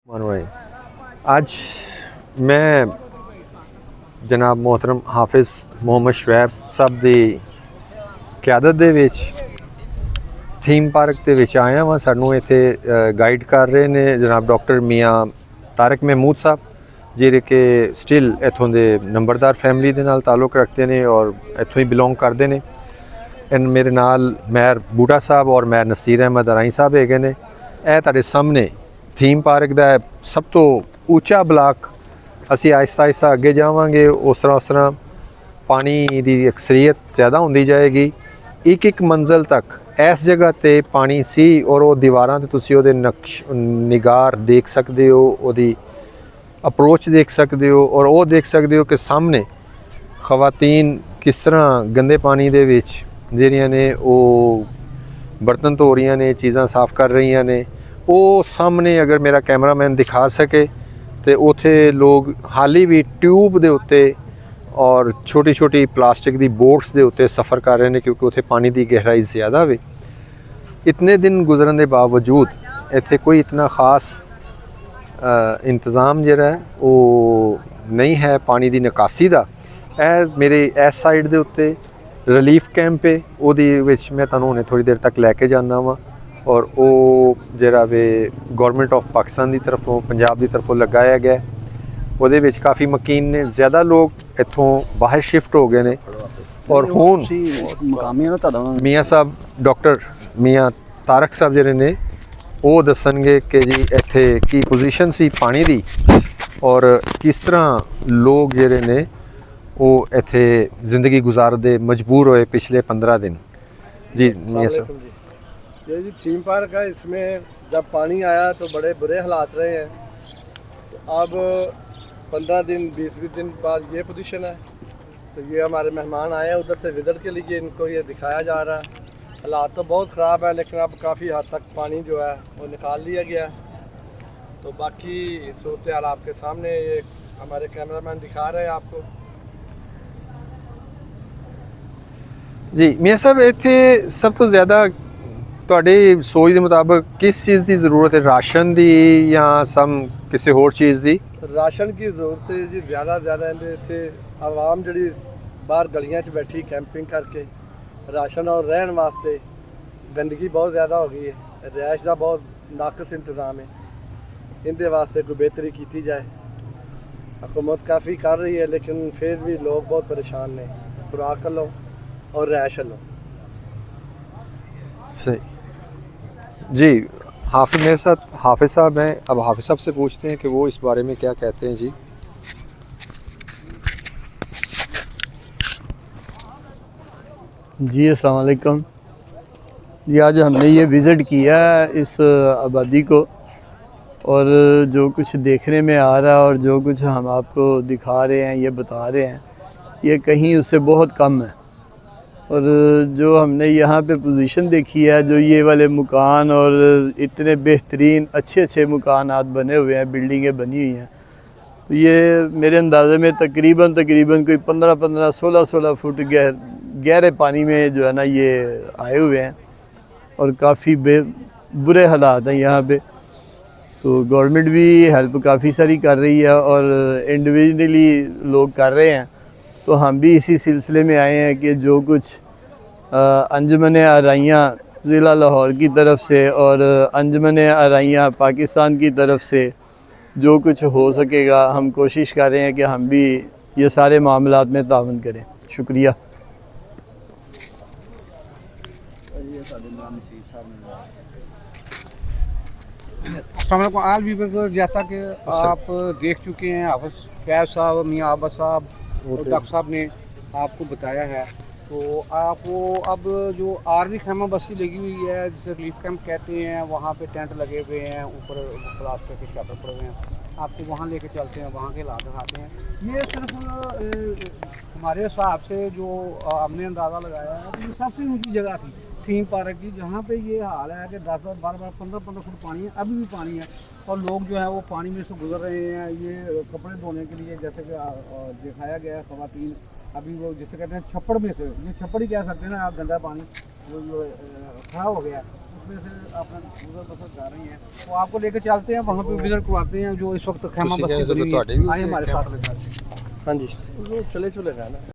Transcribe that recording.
मनोए आज मैं जनाब मोहतरम हाफिज़ मोहम्मद शुएब साहब की क्यादत दे विच थीम पार्क के विच आया वा। सानू इत्थे गाइड कर रहे ने जनाब डॉक्टर मियाँ तारक महमूद साहब जिहड़े कि स्टिल इत्थों दे नंबरदार फैमिली दे नाल ताल्लुक रखते हैं और इत्थों ही बिलोंग करते हैं। इन मेरे नाल मैर बूटा साहब और मैर नसीर अहमद अराई साहब है ने। यह तुहाडे सामने थीम पार्क का सब तो ऊँचा ब्लॉक। असी आहिस्ता आहिस्ता अगे जावांगे उस तरह पानी की अक्सरीयत ज़्यादा होंदी जाएगी। एक एक मंजिल तक इस जगह ते पानी सी और वो दीवारां ते तुसीं ओहदे नक्श निगार देख सकते हो, ओहदी अप्रोच देख सकते हो और वो देख सकते हो कि सामने खवातीन किस तरह गंदे पानी दे विच जिहड़ियां ने वो बर्तन धो रही ने, चीज़ां साफ़ कर रही ने। वो सामने अगर मेरा कैमरामैन दिखा सके तो उत्थे लोग हाली भी ट्यूब के उत्ते और छोटी छोटी प्लास्टिक की बोट्स के उत्ते सफ़र कर रहे हैं क्योंकि उत्थे पानी की गहराई ज़्यादा वे। इतने दिन गुजरन के बावजूद इत्थे कोई इतना ख़ास इंतज़ाम जिहड़ा है वो नहीं है पानी की निकासी का। मेरे इस साइड के उत्ते रिलीफ कैंप है, उहदी विच मैं तुहानूं हुणे थोड़ी देर तक लैके जाना वा और वो जिहड़ा वे गौरमेंट ऑफ पाकिस्तान की तरफों पंजाब की तरफों लगाया गया। उहदे विच काफ़ी मकीन ने, ज़्यादा लोग इत्थों बाहर शिफ्ट हो गए ने और हुण मियाँ साहब डॉक्टर मियाँ तारक साहब जिहड़े ने वो दसणगे कि जी इत्थे की पोजीशन सी पानी दी और किस तरह लोग जिहड़े ने वो इत्थे जिंदगी गुजारदे मजबूर होए पिछले 15 दिन। जी मियाँ साहब। ये जी थीम पार्क है, इसमें जब पानी आया तो बड़े बुरे हालात रहे हैं। तो अब 15 दिन 20 दिन बाद ये पोजीशन है। तो ये हमारे मेहमान आए हैं उधर से विजिट के लिए, इनको ये दिखाया जा रहा है। हालात तो बहुत ख़राब है लेकिन अब काफ़ी हद तक पानी जो है वो निकाल लिया गया है। तो बाकी सूरत हाल आपके सामने ये हमारे कैमरामैन दिखा रहे हैं आपको। जी मियाँ साहब, इत्थे सब तो ज़्यादा तुहाडी सोच के मुताबिक किस चीज़ की ज़रूरत है, राशन की या सम किसी होर चीज़ की? राशन की ज़रूरत है जी, ज़्यादा इत्थे आवाम जी बाहर गलियां च बैठी कैंपिंग करके राशन और रहन वास्ते गंदगी बहुत ज़्यादा हो गई है। रिहाइश का बहुत नाकस इंतज़ाम है, इनके वास्ते कोई बेहतरी की जाए। हुकूमत काफ़ी कर रही है लेकिन फिर भी लोग बहुत परेशान ने खुराक लो और रिहाइश लो। सही जी। हाफिज़ मेरे साथ हाफिज़ साहब हैं, अब हाफिज़ साहब से पूछते हैं कि वो इस बारे में क्या कहते हैं। जी जी अस्सलाम वालेकुम जी। आज हमने ये विज़िट किया है इस आबादी को और जो कुछ देखने में आ रहा है और जो कुछ हम आपको दिखा रहे हैं, ये बता रहे हैं, ये कहीं उससे बहुत कम है। और जो हमने यहाँ पे पोजीशन देखी है, जो ये वाले मकान और इतने बेहतरीन अच्छे मकानात बने हुए हैं, बिल्डिंगें बनी हुई हैं, तो ये मेरे अंदाज़े में तकरीबन कोई 15-16 फुट गहरे पानी में जो है ना ये आए हुए हैं और काफ़ी बुरे हालात हैं यहाँ पे। तो गवर्नमेंट भी हेल्प काफ़ी सारी कर रही है और इंडिविजुअली लोग कर रहे हैं। तो हम भी इसी सिलसिले में आए हैं कि जो कुछ अंजुमन आराइयाँ ज़िला लाहौर की तरफ से और अंजुमन आराइयाँ पाकिस्तान की तरफ से जो कुछ हो सकेगा हम कोशिश कर रहे हैं कि हम भी ये सारे मामलात में तावन करें। शुक्रिया। आल व्यूअर्स, जैसा कि आप देख चुके हैं, हाफिज़ फैज़ साहब, मियाँ आबद साहब और डॉक्टर साहब ने आपको बताया है। तो आप वो अब जो आरजी खैमा बस्ती लगी हुई है जिसे रिलीफ कैंप कहते हैं, वहाँ पे टेंट लगे हुए हैं, ऊपर प्लास्टिक के शटर पड़े हुए हैं। आपको वहाँ लेके चलते हैं, वहाँ के हालात दिखाते हैं। ये सिर्फ हमारे हिसाब से जो हमने अंदाज़ा लगाया है तो ये सबसे ऊँची जगह थी थीम पार्क की, जहाँ पे ये हाल है कि 10-10, 12-12, 15-15 फुट पानी है, अभी भी पानी है और लोग जो है वो पानी में से गुजर रहे हैं। ये कपड़े धोने के लिए जैसे कि दिखाया गया है, ख़वातीन अभी वो जिसे कहते हैं छप्पड़ में से, ये छप्पड़ ही कह सकते हैं ना आप, गंदा पानी खड़ा हो गया, में से अपना गुजर बसर जा रही हैं, तो आपको लेकर चलते हैं वहाँ पे विजिट करवाते हैं जो इस वक्त खैमा बस्ती बनी हुई है। आइए हमारे साथ। हाँ जी, वो चले चले गए ना।